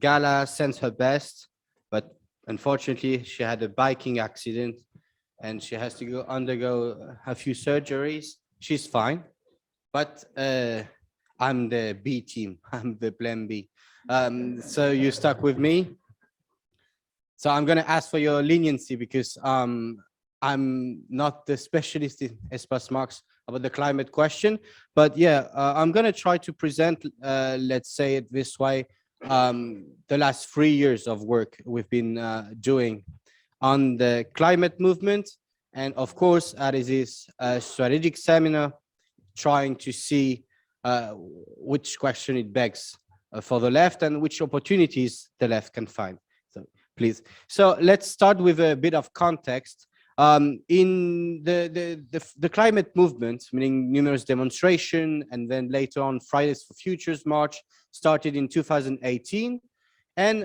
Gala sends her best, but unfortunately she had a biking accident and she has to undergo a few surgeries. She's fine, but I'm the B team. I'm the plan B. So you stuck with me. So I'm going to ask for your leniency because I'm not the specialist in espace marks about the climate question. But yeah, I'm going to try to present, let's say it this way, the last 3 years of work we've been doing on the climate movement. And of course, at this strategic seminar, trying to see which question it begs for the left and which opportunities the left can find. So please. So let's start with a bit of context. In the climate movement, meaning numerous demonstration, and then later on Fridays for Futures March, started in 2018. And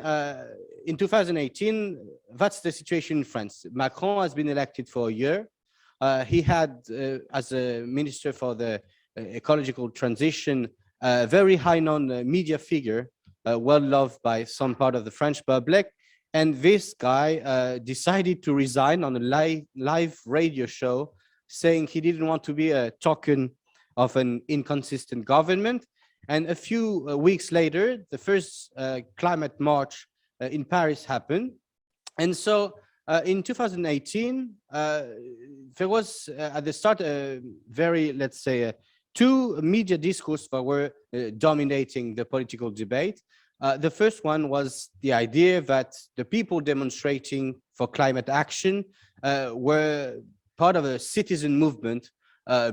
in 2018, that's the situation in France. Macron has been elected for a year. He had, as a minister for the ecological transition, a very high-known media figure, well loved by some part of the French public. And this guy decided to resign on a live radio show, saying he didn't want to be a token of an inconsistent government. And a few weeks later, the first climate march in Paris happened. And so in 2018, there was at the start a very, let's say, two media discourses that were dominating the political debate. The first one was the idea that the people demonstrating for climate action were part of a citizen movement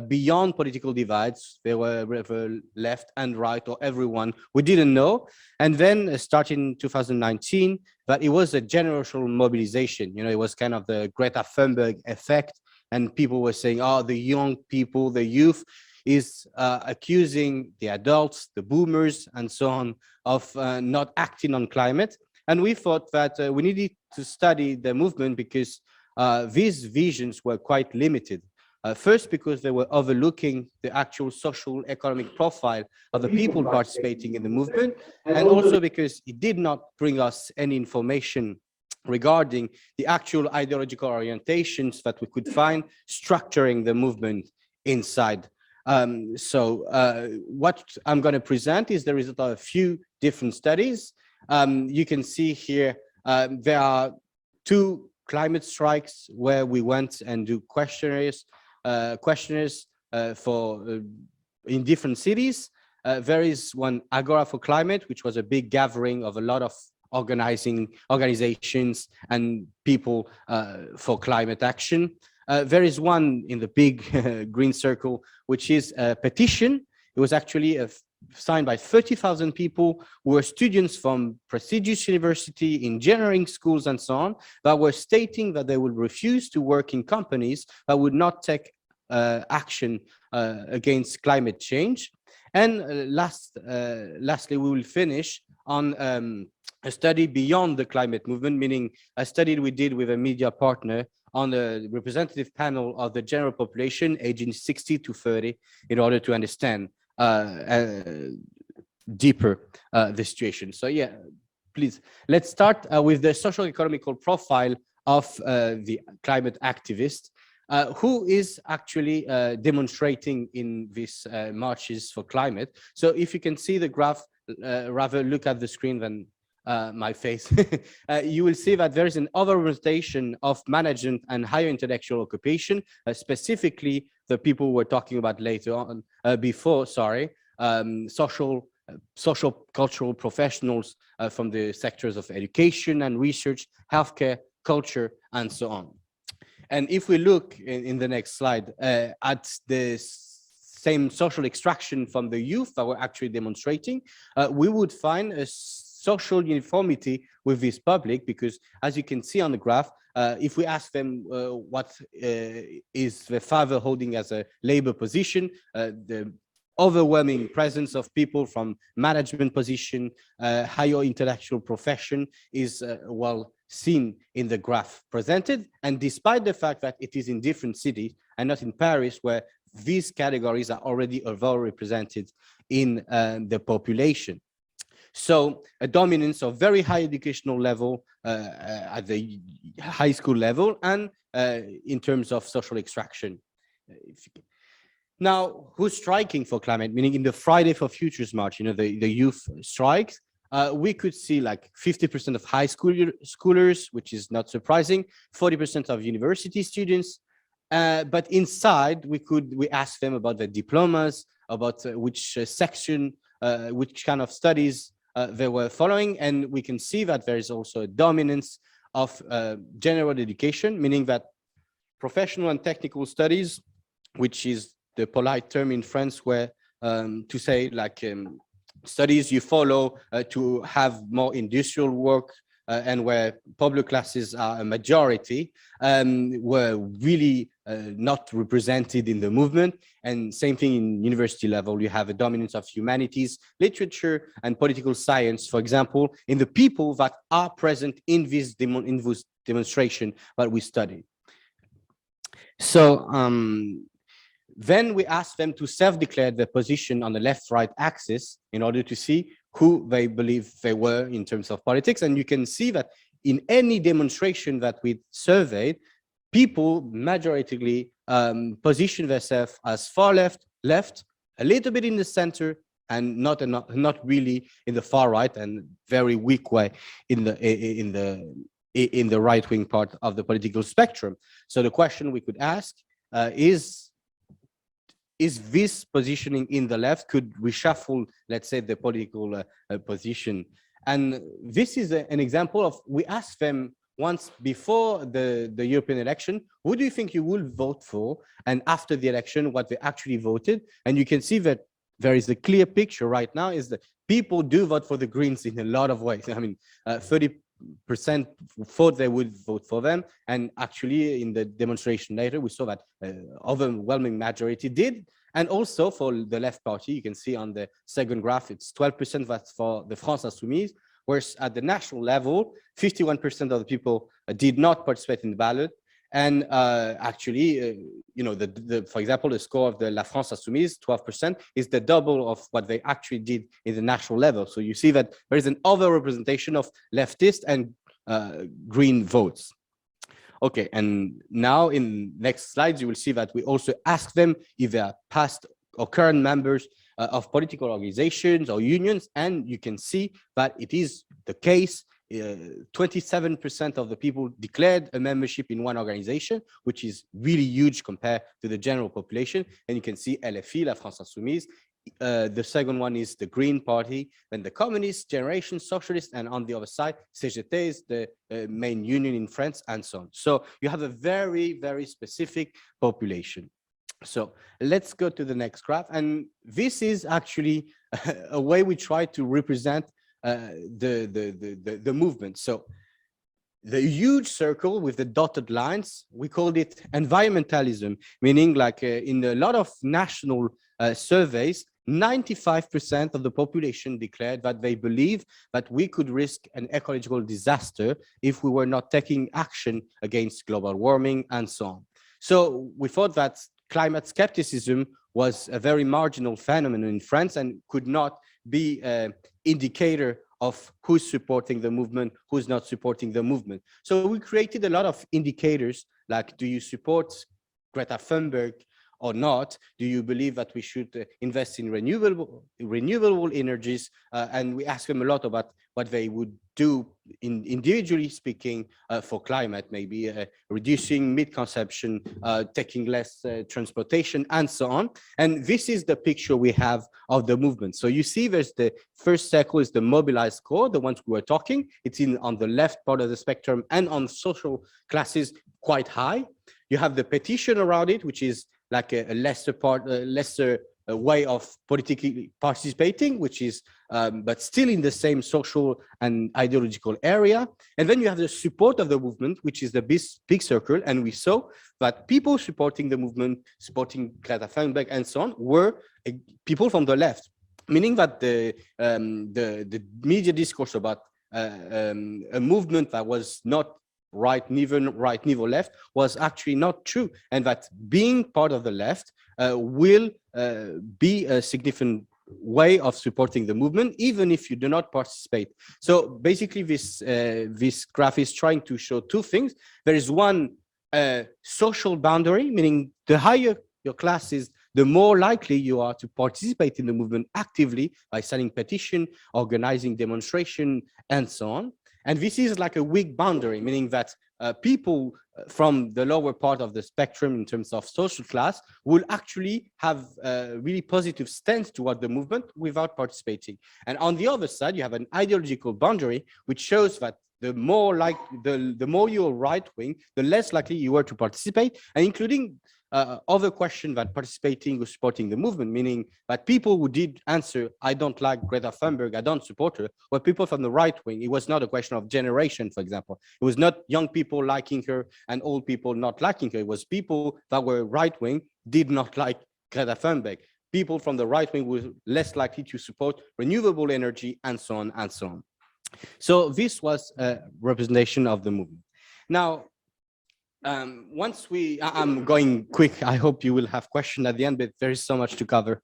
beyond political divides. They were whether left and right or everyone. We didn't know. And then starting in 2019, that it was a generational mobilization. You know, it was kind of the Greta Thunberg effect. And people were saying, oh, the young people, the youth is accusing the adults, the boomers, and so on, of not acting on climate. And we thought that we needed to study the movement because these visions were quite limited. First, because they were overlooking the actual social economic profile of the people participating in the movement, and also because it did not bring us any information regarding the actual ideological orientations that we could find structuring the movement inside. What I'm going to present is the result of a few different studies. You can see here there are two climate strikes where we went and do questionnaires in different cities. There is one Agora for Climate, which was a big gathering of a lot of organizations and people for climate action. There is one in the big green circle, which is a petition. It was actually signed by 30,000 people who were students from prestigious university, engineering schools, and so on, that were stating that they would refuse to work in companies that would not take action against climate change. And lastly, we will finish on a study beyond the climate movement, meaning a study we did with a media partner on a representative panel of the general population aging 60 to 30 in order to understand deeper the situation. So yeah, please, let's start with the social economical profile of the climate activist. Who is actually demonstrating in these marches for climate. So if you can see the graph, rather look at the screen than my face, you will see that there is an overrepresentation of management and higher intellectual occupation, specifically the people we're talking about later on, social cultural professionals from the sectors of education and research, healthcare, culture, and so on. And if we look in the next slide at the same social extraction from the youth that were actually demonstrating, we would find a social uniformity with this public, because as you can see on the graph, if we ask them what is the father holding as a labor position, the overwhelming presence of people from management position, higher intellectual profession is well seen in the graph presented. And despite the fact that it is in different cities and not in Paris, where these categories are already overrepresented in the population. So a dominance of very high educational level at the high school level and in terms of social extraction. Now, who's striking for climate? Meaning in the Friday for Futures March, the youth strikes, we could see like 50% of high schoolers, which is not surprising, 40% of university students. But inside, we asked them about their diplomas, about which section, which kind of studies they were following. And we can see that there is also a dominance of general education, meaning that professional and technical studies, which is the polite term in France, where to say like studies you follow to have more industrial work and where public classes are a majority, were really not represented in the movement. And same thing in university level, you have a dominance of humanities, literature, and political science, for example, in the people that are present in this demonstration that we study. So then we asked them to self-declare their position on the left-right axis in order to see who they believe they were in terms of politics. And you can see that in any demonstration that we surveyed, people majoritarily position themselves as far left, a little bit in the center, and not really in the far right, and very weak way in the right-wing part of the political spectrum. So the question we could ask is this positioning in the left could reshuffle, let's say, the political position? And this is an example of, we asked them once before the European election, who do you think you will vote for? And after the election, what they actually voted. And you can see that there is a clear picture right now is that people do vote for the Greens in a lot of ways. I mean, 30% thought they would vote for them, and actually in the demonstration later we saw that overwhelming majority did. And also for the left party, you can see on the second graph, it's 12% that's for the France Insoumise, whereas at the national level 51% of the people did not participate in the ballot. And actually, for example, the score of the La France Insoumise, 12%, is the double of what they actually did in the national level. So you see that there is an overrepresentation of leftist and green votes. Okay, and now in next slides, you will see that we also ask them if they are past or current members of political organizations or unions, and you can see that it is the case. 27% of the people declared a membership in one organization, which is really huge compared to the general population. And you can see LFI, La France Insoumise. The second one is the Green Party, then the Communist, Generation Socialist, and on the other side, CGT is the main union in France, and so on. So you have a very, very specific population. So let's go to the next graph. And this is actually a way we try to represent the movement. So the huge circle with the dotted lines, we called it environmentalism, meaning like in a lot of national surveys, 95% of the population declared that they believe that we could risk an ecological disaster if we were not taking action against global warming and so on. So we thought that climate skepticism was a very marginal phenomenon in France and could not be an indicator of who's supporting the movement, who's not supporting the movement. So we created a lot of indicators, like, do you support Greta Thunberg or not? Do you believe that we should invest in renewable energies? And we asked them a lot about what they would do individually speaking for climate, maybe reducing meat consumption, taking less transportation, and so on. And this is the picture we have of the movement. So you see there's the first circle is the mobilized core, the ones we were talking. It's on the left part of the spectrum, and on social classes quite high. You have the petition around it, which is like a lesser way of politically participating, which is, but still in the same social and ideological area. And then you have the support of the movement, which is the big circle. And we saw that people supporting the movement, supporting Greta Thunberg and so on, were people from the left, meaning that the media discourse about a movement that was not neither left was actually not true, and that being part of the left will be a significant way of supporting the movement, even if you do not participate. So basically, this graph is trying to show two things. There is one social boundary, meaning the higher your class is, the more likely you are to participate in the movement actively by signing petition, organizing demonstration, and so on. And this is like a weak boundary, meaning that people from the lower part of the spectrum in terms of social class will actually have a really positive stance toward the movement without participating. And on the other side, you have an ideological boundary, which shows that the more you're right wing, the less likely you are to participate, and including other question that participating or supporting the movement, meaning that people who did answer, I don't like Greta Thunberg, I don't support her, were people from the right wing. It was not a question of generation, for example. It was not young people liking her and old people not liking her. It was people that were right wing, did not like Greta Thunberg. People from the right wing were less likely to support renewable energy, and so on and so on. So this was a representation of the movement. Now, I'm going quick. I hope you will have questions at the end, but there is so much to cover.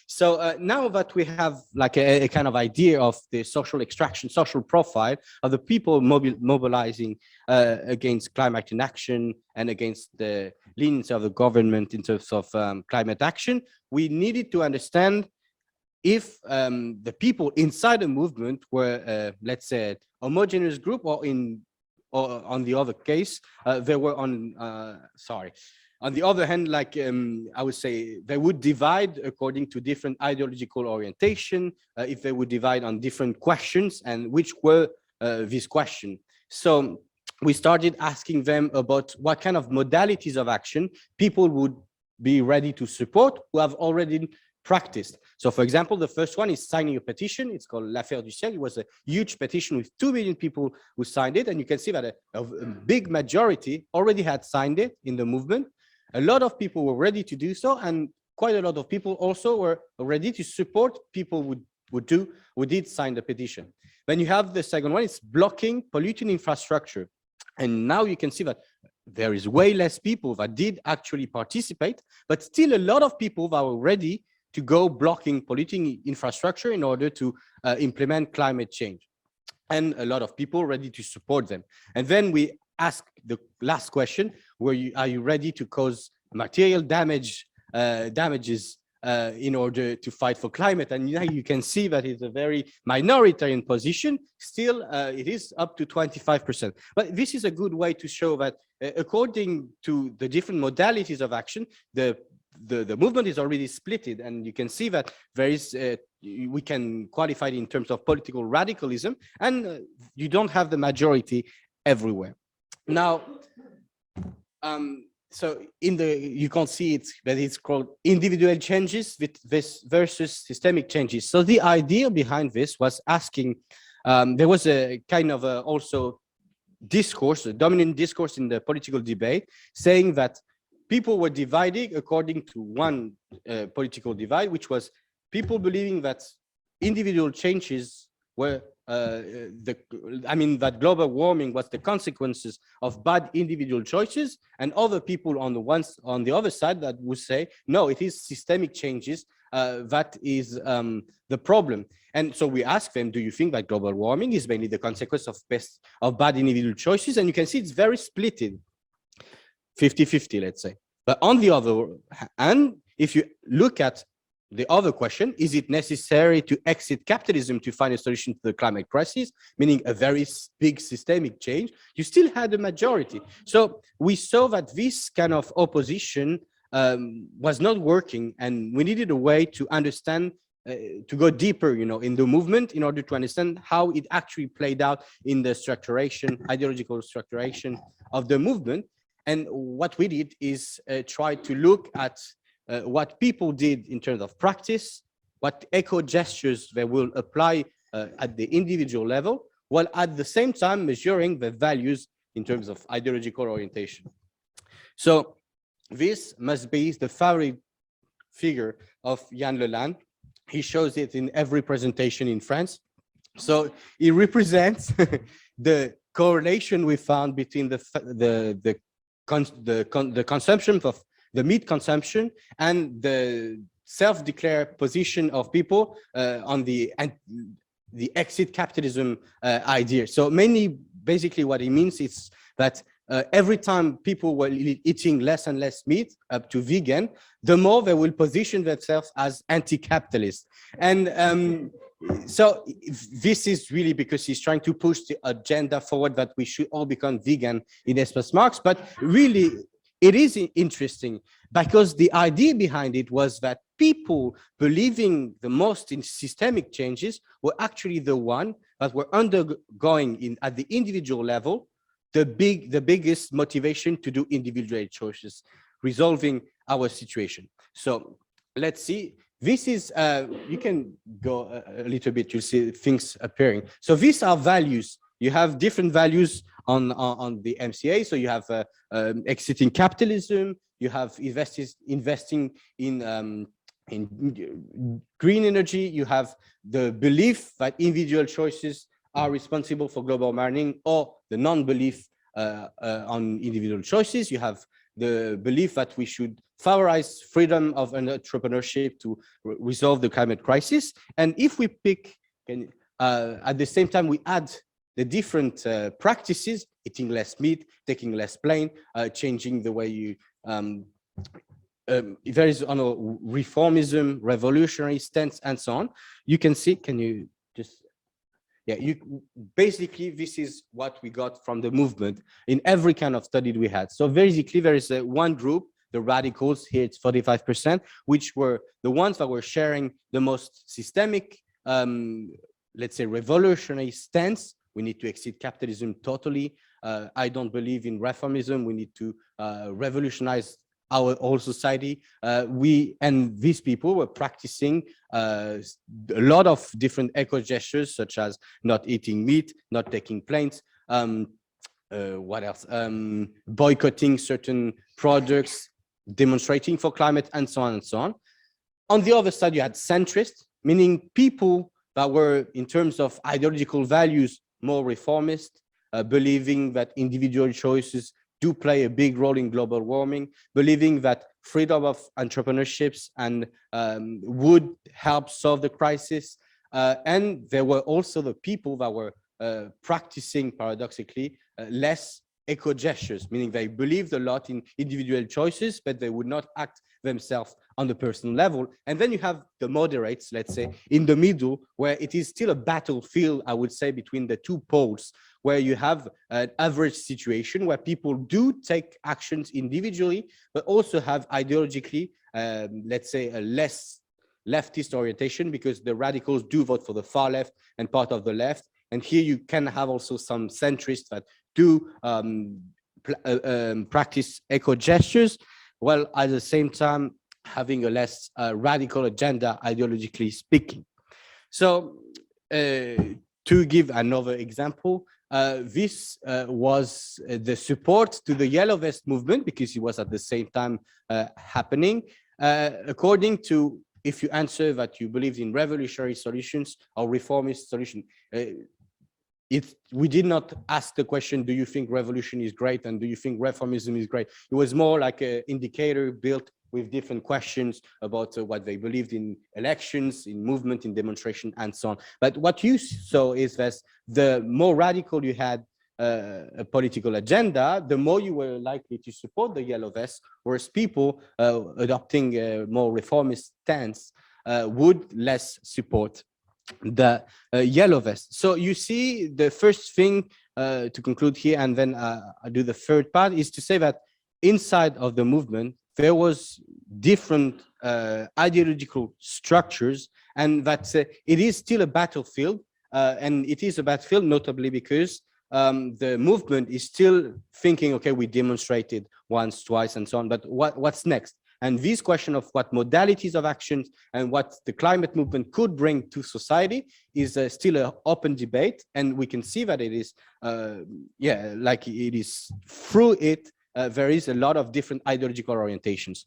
So now that we have like a kind of idea of the social extraction, social profile of the people mobilizing against climate inaction and against the leniency of the government in terms of climate action, we needed to understand if the people inside the movement were, let's say, a homogeneous group, or on the other case, they were on the other hand, like I would say, they would divide according to different ideological orientation, if they would divide on different questions, and which were these questions. So we started asking them about what kind of modalities of action people would be ready to support who have already practiced. So for example, the first one is signing a petition. It's called L'Affaire du Siècle. It was a huge petition with 2 million people who signed it. And you can see that a big majority already had signed it in the movement. A lot of people were ready to do so. And quite a lot of people also were ready to support people who did sign the petition. Then you have the second one, it's blocking polluting infrastructure. And now you can see that there is way less people that did actually participate, but still a lot of people that were ready to go blocking polluting infrastructure in order to implement climate change. And a lot of people ready to support them. And then we ask the last question, are you ready to cause material damages in order to fight for climate? And now you can see that it's a very minoritarian position. Still, it is up to 25%. But this is a good way to show that according to the different modalities of action, the movement is already splitted, and you can see that there is we can qualify it in terms of political radicalism, and you don't have the majority everywhere. Now, so you can't see it, but it's called individual changes versus systemic changes. So the idea behind this was asking, there was a kind of also discourse, a dominant discourse in the political debate, saying that people were dividing according to one political divide, which was people believing that individual changes were that global warming was the consequences of bad individual choices, and other people on the other side that would say, no, it is systemic changes that is the problem. And so we ask them, do you think that global warming is mainly the consequence of bad individual choices? And you can see it's very splitted. 50-50, let's say. But on the other hand, if you look at the other question, is it necessary to exit capitalism to find a solution to the climate crisis, meaning a very big systemic change? You still had a majority. So we saw that this kind of opposition was not working, and we needed a way to understand, to go deeper, in the movement in order to understand how it actually played out in the ideological structuration of the movement. And what we did is try to look at what people did in terms of practice, what eco gestures they will apply at the individual level, while at the same time measuring the values in terms of ideological orientation. So this must be the favorite figure of Yann Leland. He shows it in every presentation in France. So it represents the correlation we found between the consumption of the meat consumption and the self-declared position of people on the exit capitalism idea. So mainly, basically what it means is that every time people were eating less and less meat up to vegan, the more they will position themselves as anti-capitalist. And so this is really because he's trying to push the agenda forward that we should all become vegan in Espace Marx. But really, it is interesting because the idea behind it was that people believing the most in systemic changes were actually the one that were undergoing at the individual level the biggest motivation to do individual choices, resolving our situation. So let's see. This is, you can go a little bit, you'll see things appearing. So these are values. You have different values on the MCA. So you have exiting capitalism, you have investing in green energy, you have the belief that individual choices are responsible for global warming, or the non-belief on individual choices. You have the belief that we should favorize freedom of entrepreneurship to resolve the climate crisis. And if we pick, at the same time, we add the different practices, eating less meat, taking less plane, changing the way you, there is reformism, revolutionary stance, and so on. You can see, can you just, yeah, basically, this is what we got from the movement in every kind of study we had. So basically, there is one group, the radicals, here it's 45%, which were the ones that were sharing the most systemic, let's say, revolutionary stance. We need to exit capitalism totally. I don't believe in reformism. We need to revolutionize our whole society. And these people were practicing a lot of different eco gestures, such as not eating meat, not taking planes, what else? Boycotting certain products, demonstrating for climate, and so on and so on. On the other side, you had centrists, meaning people that were, in terms of ideological values, more reformist, believing that individual choices do play a big role in global warming, believing that freedom of entrepreneurships and would help solve the crisis. And there were also the people that were practicing, paradoxically, less eco gestures, meaning they believed a lot in individual choices, but they would not act themselves on the personal level. And then you have the moderates, let's say, in the middle, where it is still a battlefield, I would say, between the two poles, where you have an average situation where people do take actions individually, but also have ideologically, let's say, a less leftist orientation, because the radicals do vote for the far left and part of the left. And here you can have also some centrists that do practice eco gestures, while at the same time having a less radical agenda, ideologically speaking. So to give another example, this was the support to the Yellow Vest movement, because it was at the same time happening. According to, if you answer that you believed in revolutionary solutions or reformist solution, we did not ask the question, do you think revolution is great and do you think reformism is great? It was more like an indicator built with different questions about what they believed in elections, in movement, in demonstration, and so on. But what you saw is that the more radical you had a political agenda, the more you were likely to support the Yellow Vests, whereas people adopting a more reformist stance would less support the Yellow Vest. So you see, the first thing to conclude here, and then I do the third part, is to say that inside of the movement, there was different ideological structures, and that it is still a battlefield, and it is a battlefield notably because the movement is still thinking, okay, we demonstrated once, twice, and so on, but what's next? And this question of what modalities of action and what the climate movement could bring to society is still an open debate. And we can see that it is, like it is through it, there is a lot of different ideological orientations.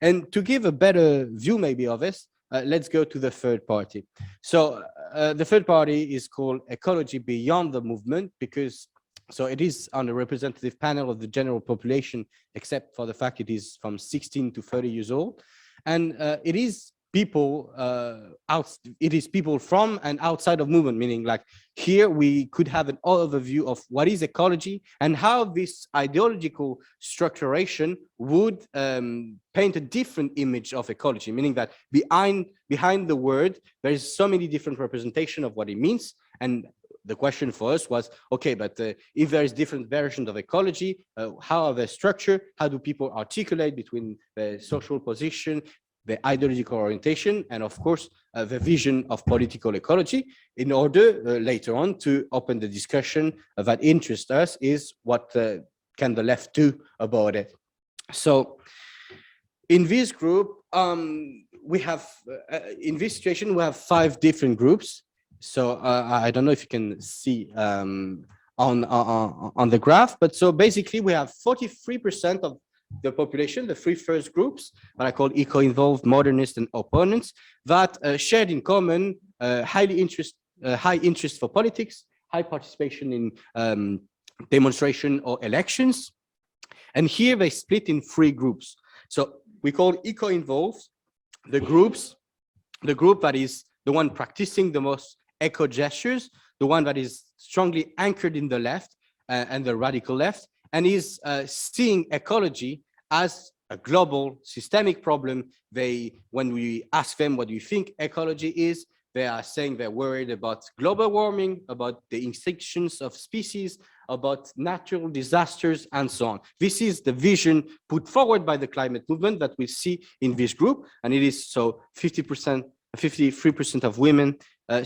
And to give a better view maybe of this, let's go to the third party. So the third party is called Ecology Beyond the Movement, because so it is on a representative panel of the general population, except for the fact it is from 16 to 30 years old. And it is people it is people from and outside of movement, meaning like here we could have an overview of what is ecology and how this ideological structuration would paint a different image of ecology, meaning that behind the word there is so many different representation of what it means. And the question for us was, okay, but if there is different versions of ecology, how are they structured? How do people articulate between the social position, the ideological orientation, and of course, the vision of political ecology, in order later on to open the discussion that interests us is what can the left do about it. So in this group, we have, in this situation, we have 5 different groups. So I don't know if you can see on the graph, but so basically we have 43% of the population, the 3 first groups, what I call eco-involved, modernists, and opponents, that shared in common high interest for politics, high participation in demonstration or elections. And here they split in 3 groups. So we call eco-involved the group that is the one practicing the most eco gestures, the one that is strongly anchored in the left and the radical left, and is seeing ecology as a global systemic problem. When we ask them, what do you think ecology is? They are saying they're worried about global warming, about the extinctions of species, about natural disasters, and so on. This is the vision put forward by the climate movement that we see in this group. And it is so 50%, 53% of women and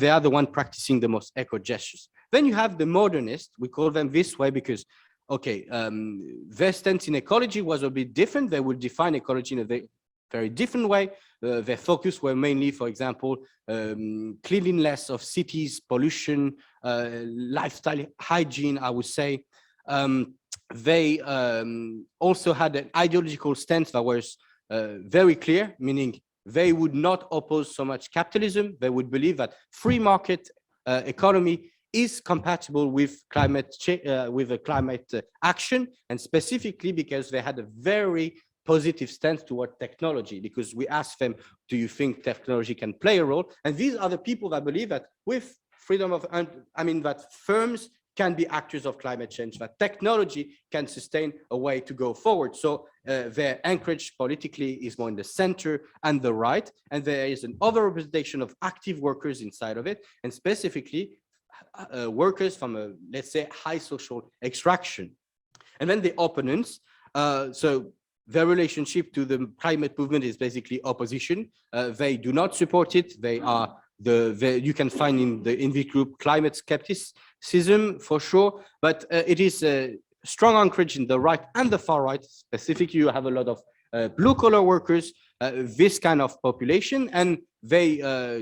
they are the one practicing the most eco gestures. Then you have the modernists. We call them this way because, their stance in ecology was a bit different. They would define ecology in a very different way. Their focus were mainly, for example, cleanliness of cities, pollution, lifestyle hygiene, I would say. They also had an ideological stance that was very clear, meaning they would not oppose so much capitalism. They would believe that free market economy is compatible with climate action, and specifically because they had a very positive stance toward technology, because we asked them, do you think technology can play a role? And these are the people that believe that with freedom of, that firms can be actors of climate change, that technology can sustain a way to go forward. So their anchorage politically is more in the center and the right, and there is an overrepresentation of active workers inside of it, and specifically workers from a, let's say, high social extraction. And then the opponents, so their relationship to the climate movement is basically opposition. They do not support it. They are you can find in the group climate skepticism for sure, but it is a strong anchorage in the right and the far right. Specifically, you have a lot of blue collar workers, this kind of population, and they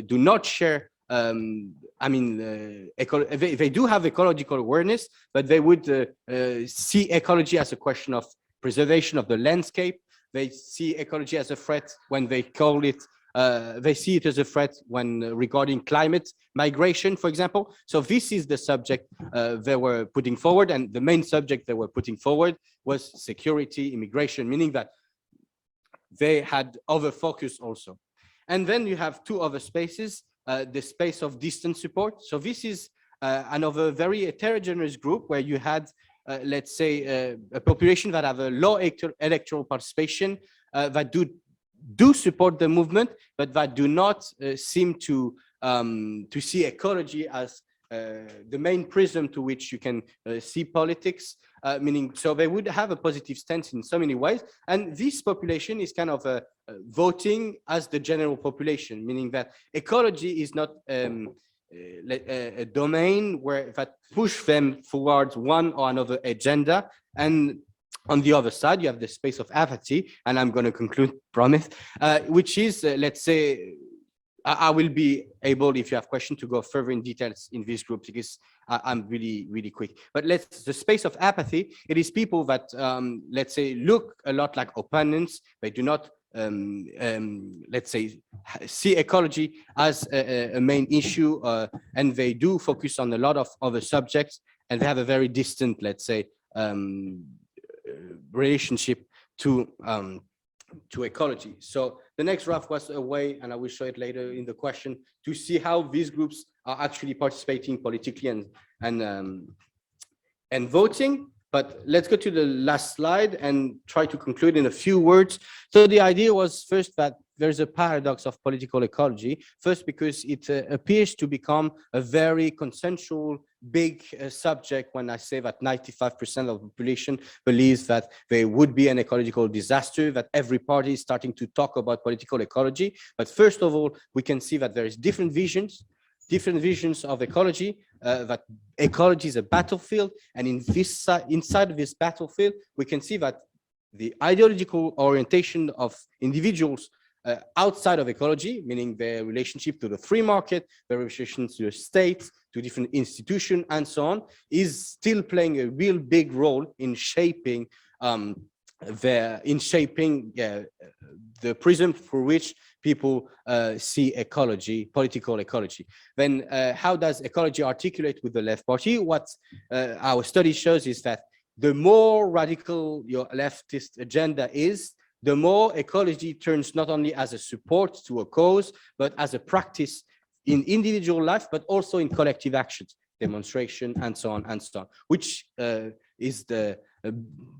do not share. They do have ecological awareness, but they would see ecology as a question of preservation of the landscape. They see ecology as a threat when they call it. They see it as a threat when regarding climate migration, for example. So this is the subject they were putting forward, and the main subject they were putting forward was security, immigration, meaning that they had other focus also. And then you have 2 other spaces, the space of distant support. So this is another very heterogeneous group where you had, let's say, a population that have a low electoral participation, that do support the movement, but that do not seem to see ecology as the main prism to which you can see politics, meaning, so they would have a positive stance in so many ways. And this population is kind of voting as the general population, meaning that ecology is not a domain that push them towards one or another agenda. And on the other side, you have the space of apathy, and I'm going to conclude, promise, which is, let's say, I will be able, if you have questions, to go further in details in this group, because I'm really, really quick. But the space of apathy, it is people that, let's say, look a lot like opponents. They do not, let's say, see ecology as a main issue, and they do focus on a lot of other subjects, and they have a very distant, let's say, relationship to to ecology. So the next graph was a way, and I will show it later in the question, to see how these groups are actually participating politically and voting. But let's go to the last slide and try to conclude in a few words. So the idea was first that there's a paradox of political ecology. First, because it appears to become a very consensual, big subject when I say that 95% of the population believes that there would be an ecological disaster, that every party is starting to talk about political ecology. But first of all, we can see that there is different visions of ecology, that ecology is a battlefield. And inside of this battlefield, we can see that the ideological orientation of individuals outside of ecology, meaning their relationship to the free market, their relationship to the state, to different institutions, and so on, is still playing a real big role in shaping the prism through which people see ecology, political ecology. Then how does ecology articulate with the left party? What our study shows is that the more radical your leftist agenda is, the more ecology turns not only as a support to a cause, but as a practice in individual life, but also in collective actions, demonstration, and so on and so on, which is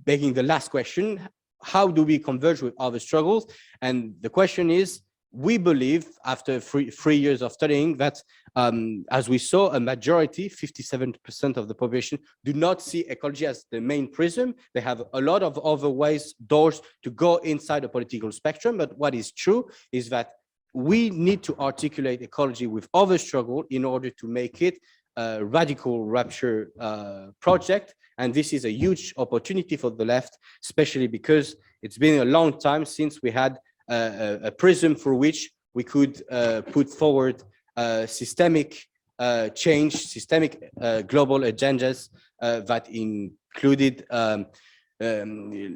begging the last question: how do we converge with other struggles? And the question is, we believe, after three years of studying, that as we saw, a majority, 57% of the population, do not see ecology as the main prism. They have a lot of other ways, doors to go inside the political spectrum. But what is true is that we need to articulate ecology with other struggle in order to make it a radical rupture project. And this is a huge opportunity for the left, especially because it's been a long time since we had a prism for which we could put forward systemic change, systemic global agendas that included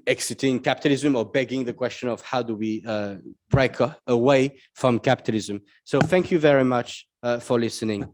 exiting capitalism or begging the question of how do we break away from capitalism. So thank you very much for listening.